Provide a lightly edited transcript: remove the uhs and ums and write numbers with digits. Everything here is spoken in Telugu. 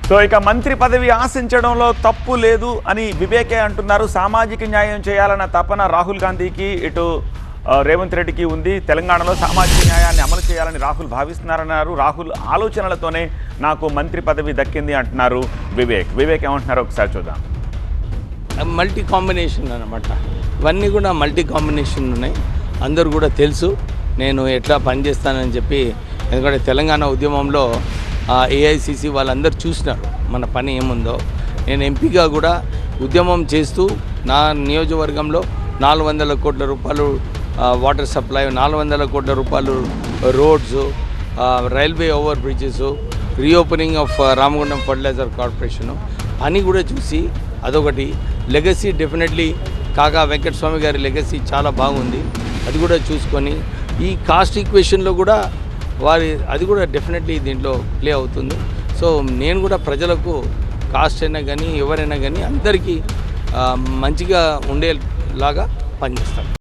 సో ఇక మంత్రి పదవి ఆశించడంలో తప్పు లేదు అని వివేకే అంటున్నారు. సామాజిక న్యాయం చేయాలన్న తపన రాహుల్ గాంధీకి, ఇటు రేవంత్ రెడ్డికి ఉంది. తెలంగాణలో సామాజిక న్యాయాన్ని అమలు చేయాలని రాహుల్ భావిస్తున్నారన్నారు. రాహుల్ ఆలోచనలతోనే నాకు మంత్రి పదవి దక్కింది అంటున్నారు వివేక్ ఏమంటున్నారు ఒకసారి చూద్దాం. మల్టీ కాంబినేషన్ అన్నమాట, ఇవన్నీ కూడా మల్టీ కాంబినేషన్ ఉన్నాయి. అందరూ కూడా తెలుసు నేను ఎట్లా పనిచేస్తానని చెప్పి. ఎందుకంటే తెలంగాణ ఉద్యమంలో ఏఐసిసి వాళ్ళందరూ చూసినారు మన పని ఏముందో. నేను ఎంపీగా కూడా ఉద్యమం చేస్తూ నా నియోజకవర్గంలో 400 కోట్ల రూపాయలు వాటర్ సప్లై, 400 కోట్ల రూపాయలు roads, railway over bridges, reopening of Ramagundam fertiliser corporation పని కూడా చూసి అదొకటి. లెగసీ డెఫినెట్లీ కాగా వెంకటస్వామి గారి లెగసీ చాలా బాగుంది, అది కూడా చూసుకొని ఈ కాస్ట్ ఈక్వేషన్లో కూడా అది కూడా డెఫినెట్లీ దీంట్లో ప్లే అవుతుంది. సో నేను కూడా ప్రజలకు కాస్ట్ అయినా కానీ ఎవరైనా కానీ అందరికీ మంచిగా ఉండేలాగా పనిచేస్తాను.